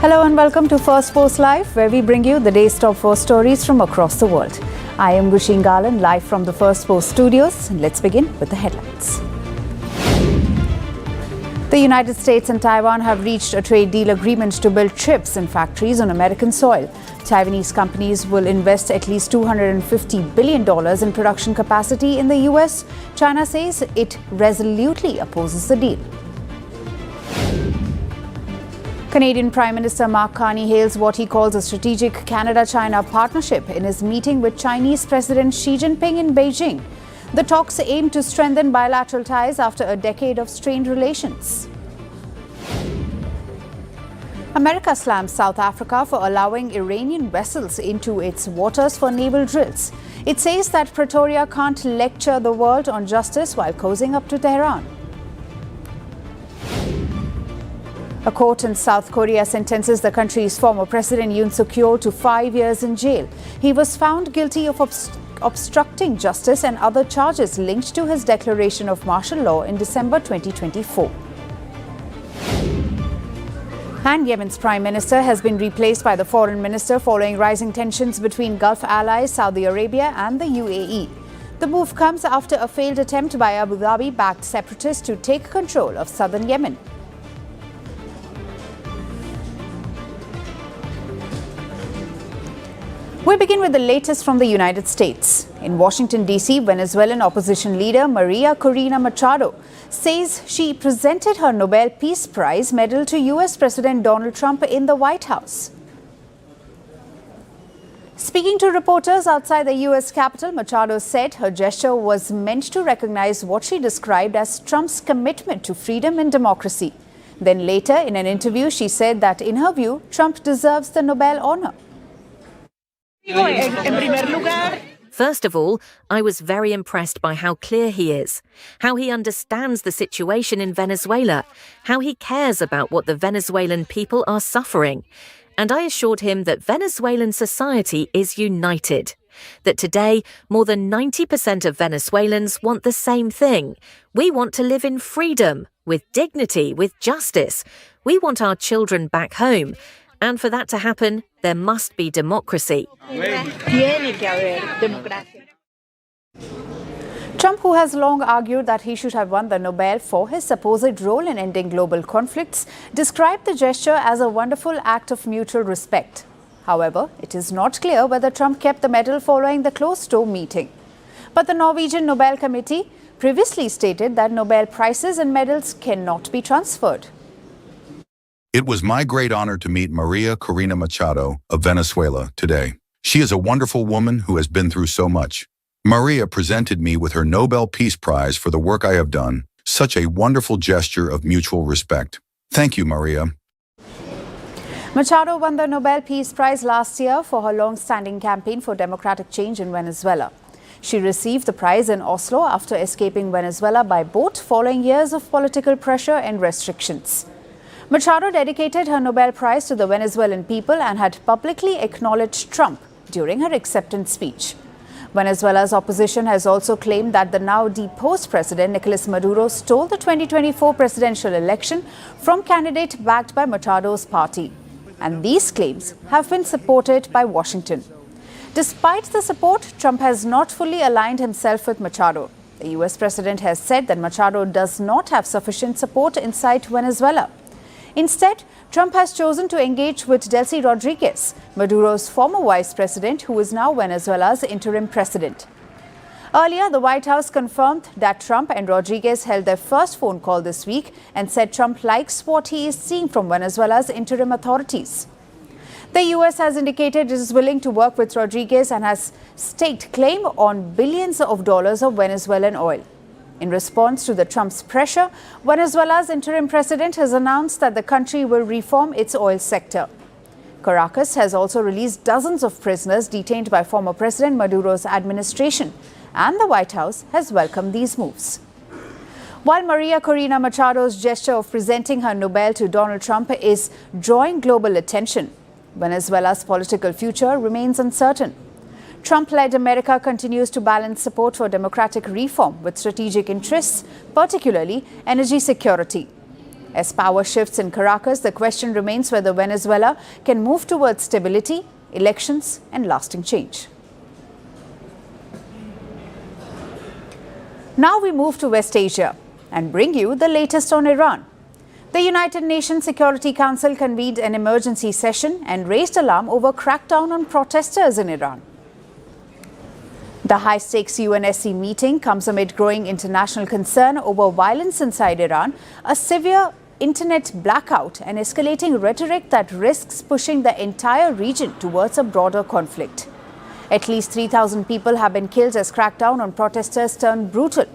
Hello and welcome to Firstpost Live, where we bring you the day's top 4 stories from across the world. I am Gushin Garland, live from the Firstpost studios. Let's begin with the headlines. The United States and Taiwan have reached a trade deal agreement to build chips in factories on American soil. Taiwanese companies will invest at least $250 billion in production capacity in the US. China says it resolutely opposes the deal. Canadian Prime Minister Mark Carney hails what he calls a strategic Canada-China partnership in his meeting with Chinese President Xi Jinping in Beijing. The talks aim to strengthen bilateral ties after a decade of strained relations. America slams South Africa for allowing Iranian vessels into its waters for naval drills. It says that Pretoria can't lecture the world on justice while cozying up to Tehran. A court in South Korea sentences the country's former president Yoon Suk-yeol to 5 years in jail. He was found guilty of obstructing justice and other charges linked to his declaration of martial law in December 2024. And Yemen's prime minister has been replaced by the foreign minister following rising tensions between Gulf allies Saudi Arabia and the UAE. The move comes after a failed attempt by Abu Dhabi-backed separatists to take control of southern Yemen. We begin with the latest from the United States. In Washington, D.C., Venezuelan opposition leader Maria Corina Machado says she presented her Nobel Peace Prize medal to U.S. President Donald Trump in the White House. Speaking to reporters outside the U.S. Capitol, Machado said her gesture was meant to recognize what she described as Trump's commitment to freedom and democracy. Then later, in an interview, she said that in her view, Trump deserves the Nobel honor. First of all, I was very impressed by how clear he is, how he understands the situation in Venezuela, how he cares about what the Venezuelan people are suffering. And I assured him that Venezuelan society is united, that today more than 90% of Venezuelans want the same thing. We want to live in freedom, with dignity, with justice. We want our children back home. And for that to happen, there must be democracy. Trump, who has long argued that he should have won the Nobel for his supposed role in ending global conflicts, described the gesture as a wonderful act of mutual respect. However, it is not clear whether Trump kept the medal following the closed-door meeting. But the Norwegian Nobel Committee previously stated that Nobel prizes and medals cannot be transferred. It was my great honor to meet Maria Corina Machado of Venezuela today. She is a wonderful woman who has been through so much. Maria presented me with her Nobel Peace Prize for the work I have done. Such a wonderful gesture of mutual respect. Thank you, Maria. Machado won the Nobel Peace Prize last year for her long-standing campaign for democratic change in Venezuela. She received the prize in Oslo after escaping Venezuela by boat following years of political pressure and restrictions. Machado dedicated her Nobel Prize to the Venezuelan people and had publicly acknowledged Trump during her acceptance speech. Venezuela's opposition has also claimed that the now deposed president Nicolas Maduro stole the 2024 presidential election from candidate backed by Machado's party. And these claims have been supported by Washington. Despite the support, Trump has not fully aligned himself with Machado. The US president has said that Machado does not have sufficient support inside Venezuela. Instead, Trump has chosen to engage with Delcy Rodriguez, Maduro's former vice president, who is now Venezuela's interim president. Earlier, the White House confirmed that Trump and Rodriguez held their first phone call this week and said Trump likes what he is seeing from Venezuela's interim authorities. The U.S. has indicated it is willing to work with Rodriguez and has staked claim on billions of dollars of Venezuelan oil. In response to the Trump's pressure, Venezuela's interim president has announced that the country will reform its oil sector. Caracas has also released dozens of prisoners detained by former President Maduro's administration, and the White House has welcomed these moves. While Maria Corina Machado's gesture of presenting her Nobel to Donald Trump is drawing global attention, Venezuela's political future remains uncertain. Trump-led America continues to balance support for democratic reform with strategic interests, particularly energy security. As power shifts in Caracas, the question remains whether Venezuela can move towards stability, elections, and lasting change. Now we move to West Asia and bring you the latest on Iran. The United Nations Security Council convened an emergency session and raised alarm over crackdown on protesters in Iran. The high-stakes UNSC meeting comes amid growing international concern over violence inside Iran, a severe internet blackout, and escalating rhetoric that risks pushing the entire region towards a broader conflict. At least 3,000 people have been killed as crackdown on protesters turned brutal.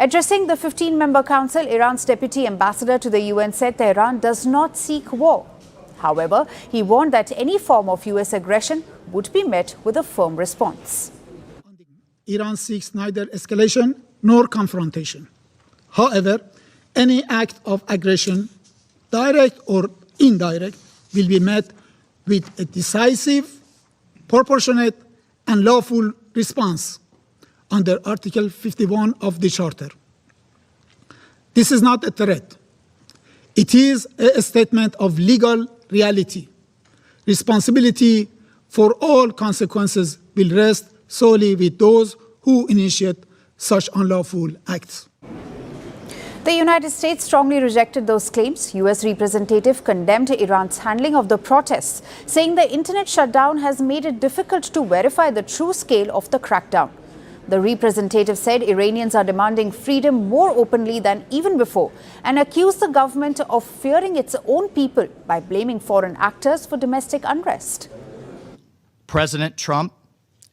Addressing the 15-member council, Iran's deputy ambassador to the UN said Tehran does not seek war. However, he warned that any form of US aggression would be met with a firm response. Iran seeks neither escalation nor confrontation. However, any act of aggression, direct or indirect, will be met with a decisive, proportionate, and lawful response under Article 51 of the Charter. This is not a threat. It is a statement of legal reality. Responsibility for all consequences will rest solely with those who initiate such unlawful acts. The United States strongly rejected those claims. US representative condemned Iran's handling of the protests, saying the internet shutdown has made it difficult to verify the true scale of the crackdown. The representative said Iranians are demanding freedom more openly than even before and accused the government of fearing its own people by blaming foreign actors for domestic unrest. President Trump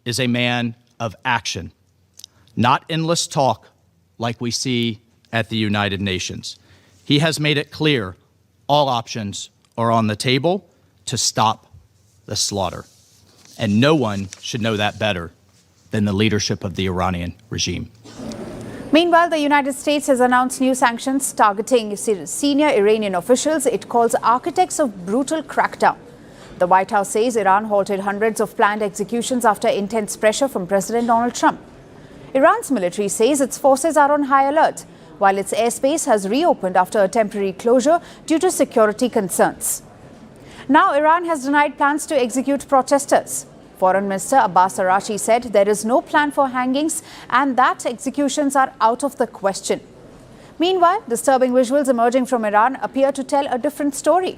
is a man of action, not endless talk like we see at the United Nations. He has made it clear all options are on the table to stop the slaughter. And no one should know that better than the leadership of the Iranian regime. Meanwhile, the United States has announced new sanctions targeting senior Iranian officials it calls architects of brutal crackdown. The White House says Iran halted hundreds of planned executions after intense pressure from President Donald Trump. Iran's military says its forces are on high alert, while its airspace has reopened after a temporary closure due to security concerns. Now, Iran has denied plans to execute protesters. Foreign Minister Abbas Araghchi said there is no plan for hangings and that executions are out of the question. Meanwhile, disturbing visuals emerging from Iran appear to tell a different story.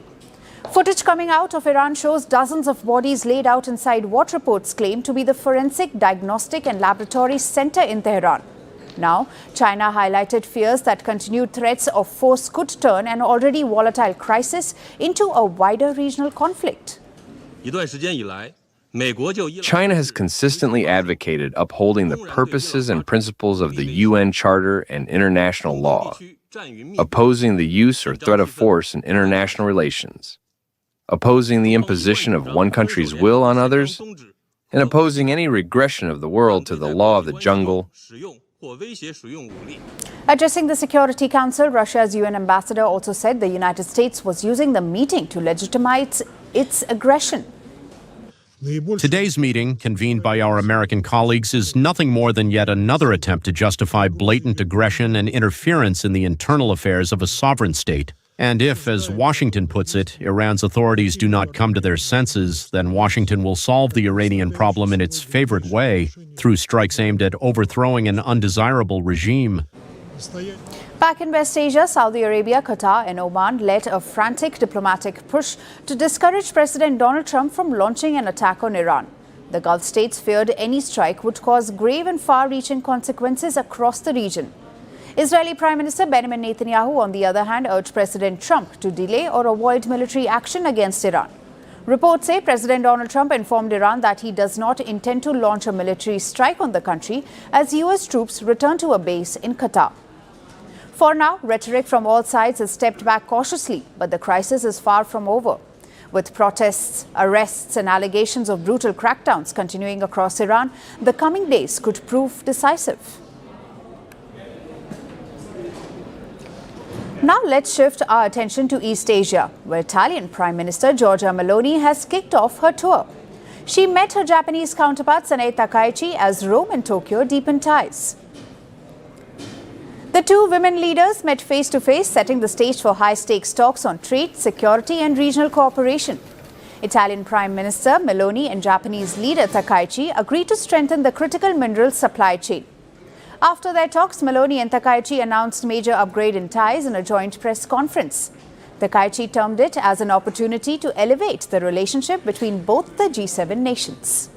Footage coming out of Iran shows dozens of bodies laid out inside what reports claim to be the Forensic Diagnostic and Laboratory Center in Tehran. Now, China highlighted fears that continued threats of force could turn an already volatile crisis into a wider regional conflict. China has consistently advocated upholding the purposes and principles of the UN Charter and international law, opposing the use or threat of force in international relations, opposing the imposition of one country's will on others, and opposing any regression of the world to the law of the jungle. Addressing the Security Council, Russia's UN ambassador also said the United States was using the meeting to legitimize its aggression. Today's meeting, convened by our American colleagues, is nothing more than yet another attempt to justify blatant aggression and interference in the internal affairs of a sovereign state. And if, as Washington puts it, Iran's authorities do not come to their senses, then Washington will solve the Iranian problem in its favorite way, through strikes aimed at overthrowing an undesirable regime. Back in West Asia, Saudi Arabia, Qatar and Oman led a frantic diplomatic push to discourage President Donald Trump from launching an attack on Iran. The Gulf states feared any strike would cause grave and far-reaching consequences across the region. Israeli Prime Minister Benjamin Netanyahu, on the other hand, urged President Trump to delay or avoid military action against Iran. Reports say President Donald Trump informed Iran that he does not intend to launch a military strike on the country as US troops return to a base in Qatar. For now, rhetoric from all sides has stepped back cautiously, but the crisis is far from over. With protests, arrests and allegations of brutal crackdowns continuing across Iran, the coming days could prove decisive. Now let's shift our attention to East Asia, where Italian Prime Minister Giorgia Meloni has kicked off her tour. She met her Japanese counterpart Sanae Takaichi as Rome and Tokyo deepen ties. The two women leaders met face-to-face, setting the stage for high-stakes talks on trade, security and regional cooperation. Italian Prime Minister Meloni and Japanese leader Takaichi agreed to strengthen the critical minerals supply chain. After their talks, Meloni and Takaichi announced major upgrade in ties in a joint press conference. Takaichi termed it as an opportunity to elevate the relationship between both the G7 nations.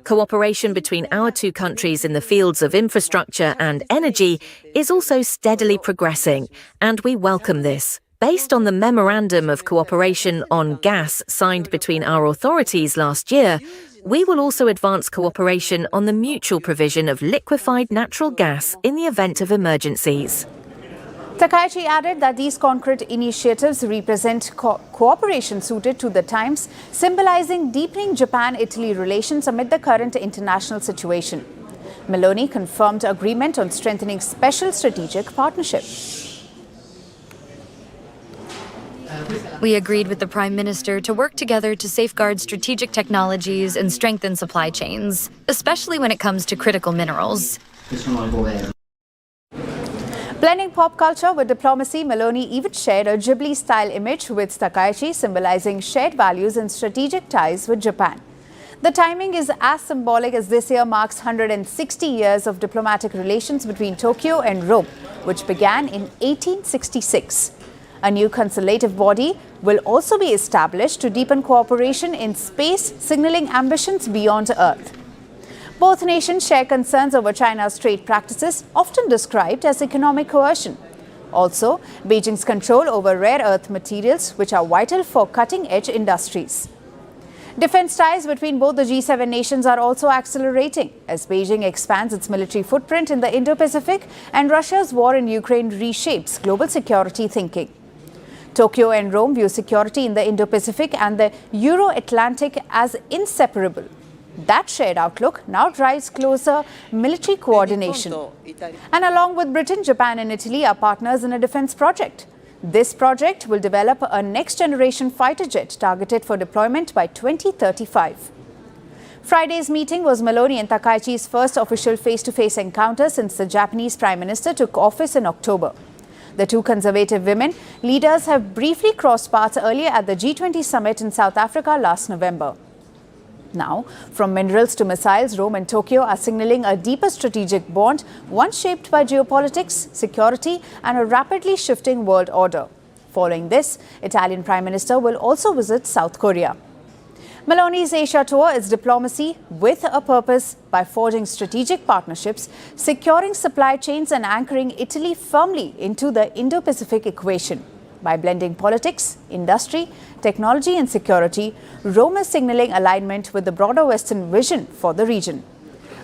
Cooperation between our two countries in the fields of infrastructure and energy is also steadily progressing, and we welcome this. Based on the Memorandum of Cooperation on Gas signed between our authorities last year, we will also advance cooperation on the mutual provision of liquefied natural gas in the event of emergencies. Takaichi added that these concrete initiatives represent cooperation suited to the times, symbolizing deepening Japan-Italy relations amid the current international situation. Meloni confirmed agreement on strengthening special strategic partnership. We agreed with the Prime Minister to work together to safeguard strategic technologies and strengthen supply chains, especially when it comes to critical minerals. Blending pop culture with diplomacy, Meloni even shared a Ghibli-style image with Takaichi, symbolizing shared values and strategic ties with Japan. The timing is as symbolic as this year marks 160 years of diplomatic relations between Tokyo and Rome, which began in 1866. A new consultative body will also be established to deepen cooperation in space, signaling ambitions beyond Earth. Both nations share concerns over China's trade practices, often described as economic coercion. Also, Beijing's control over rare earth materials, which are vital for cutting-edge industries. Defense ties between both the G7 nations are also accelerating as Beijing expands its military footprint in the Indo-Pacific and Russia's war in Ukraine reshapes global security thinking. Tokyo and Rome view security in the Indo-Pacific and the Euro-Atlantic as inseparable. That shared outlook now drives closer military coordination. And along with Britain, Japan and Italy are partners in a defense project. This project will develop a next-generation fighter jet targeted for deployment by 2035. Friday's meeting was Meloni and Takaichi's first official face-to-face encounter since the Japanese Prime Minister took office in October. The two conservative women leaders have briefly crossed paths earlier at the G20 summit in South Africa last November. Now, from minerals to missiles, Rome and Tokyo are signaling a deeper strategic bond, one shaped by geopolitics, security, and a rapidly shifting world order. Following this, Italian Prime Minister will also visit South Korea. Meloni's Asia tour is diplomacy with a purpose by forging strategic partnerships, securing supply chains, and anchoring Italy firmly into the Indo-Pacific equation. By blending politics, industry, technology and security, Rome is signaling alignment with the broader Western vision for the region.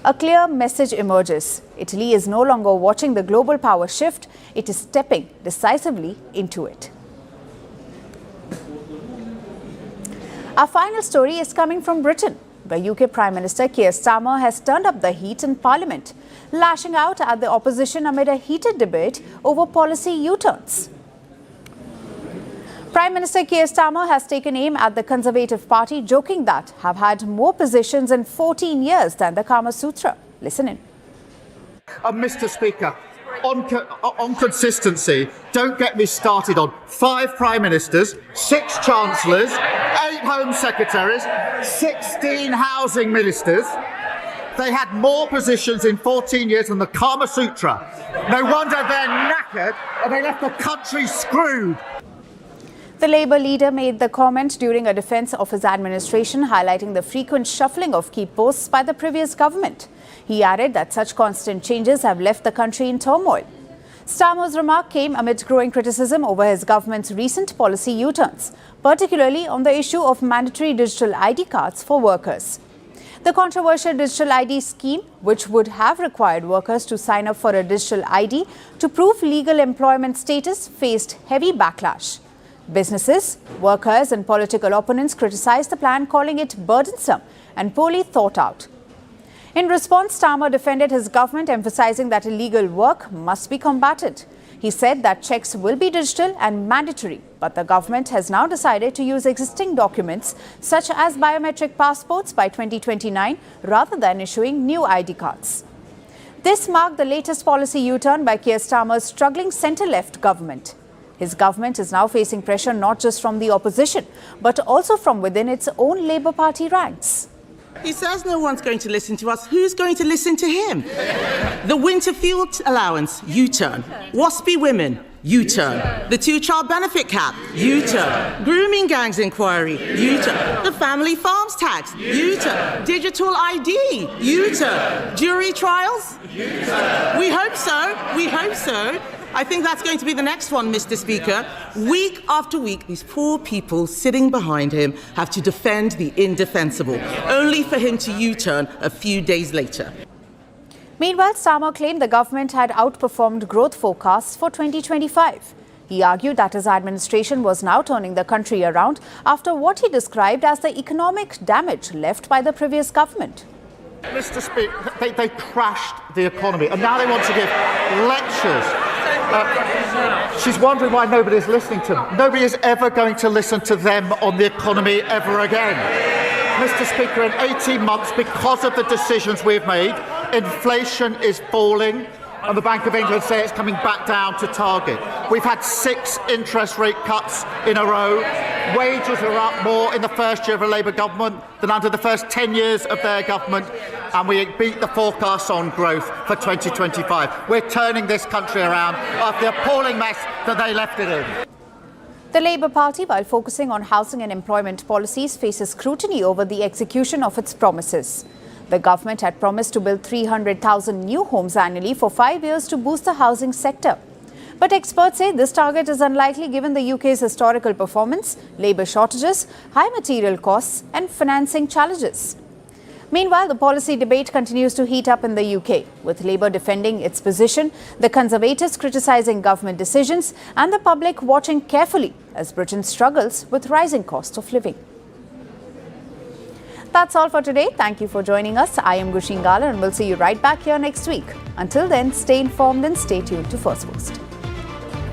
A clear message emerges. Italy is no longer watching the global power shift, it is stepping decisively into it. Our final story is coming from Britain. The UK Prime Minister Keir Starmer has turned up the heat in Parliament, lashing out at the opposition amid a heated debate over policy U-turns. Prime Minister Keir Starmer has taken aim at the Conservative Party, joking that have had more positions in 14 years than the Kamasutra. Listen in. Mr. Speaker, on consistency, don't get me started on 5 Prime Ministers, 6 Chancellors, 8 Home Secretaries, 16 Housing Ministers. They had more positions in 14 years than the Kamasutra. No wonder they're knackered and they left the country screwed. The Labour leader made the comment during a defence of his administration, highlighting the frequent shuffling of key posts by the previous government. He added that such constant changes have left the country in turmoil. Starmer's remark came amid growing criticism over his government's recent policy U-turns, particularly on the issue of mandatory digital ID cards for workers. The controversial digital ID scheme, which would have required workers to sign up for a digital ID to prove legal employment status, faced heavy backlash. Businesses, workers and political opponents criticized the plan, calling it burdensome and poorly thought out. In response, Starmer defended his government, emphasizing that illegal work must be combated. He said that checks will be digital and mandatory, but the government has now decided to use existing documents such as biometric passports by 2029 rather than issuing new ID cards. This marked the latest policy U-turn by Keir Starmer's struggling centre-left government. His government is now facing pressure not just from the opposition, but also from within its own Labour Party ranks. He says no one's going to listen to us. Who's going to listen to him? The winter fuel allowance, U-turn. Waspy women, U-turn. The two-child benefit cap, U-turn. Grooming gangs inquiry, U-turn. The family farms tax, U-turn. Digital ID, U-turn. Jury trials? U-turn. We hope so. We hope so. I think that's going to be the next one, Mr. Speaker. Week after week, these poor people sitting behind him have to defend the indefensible, only for him to U-turn a few days later. Meanwhile, Starmer claimed the government had outperformed growth forecasts for 2025. He argued that his administration was now turning the country around after what he described as the economic damage left by the previous government. Mr. Speaker, they crashed the economy, and now they want to give lectures. She's wondering why nobody is listening to them. Nobody is ever going to listen to them on the economy ever again. Mr. Speaker, in 18 months, because of the decisions we've made, inflation is falling, and the Bank of England say it's coming back down to target. We've had 6 interest rate cuts in a row. Wages are up more in the first year of a Labour government than under the first 10 years of their government, and we beat the forecasts on growth for 2025. We're turning this country around after the appalling mess that they left it in. The Labour Party, while focusing on housing and employment policies, faces scrutiny over the execution of its promises. The government had promised to build 300,000 new homes annually for 5 years to boost the housing sector. But experts say this target is unlikely given the UK's historical performance, labour shortages, high material costs and financing challenges. Meanwhile, the policy debate continues to heat up in the UK, with Labour defending its position, the Conservatives criticising government decisions and the public watching carefully as Britain struggles with rising cost of living. That's all for today. Thank you for joining us. I am Gushingala and we'll see you right back here next week. Until then, stay informed and stay tuned to Firstpost.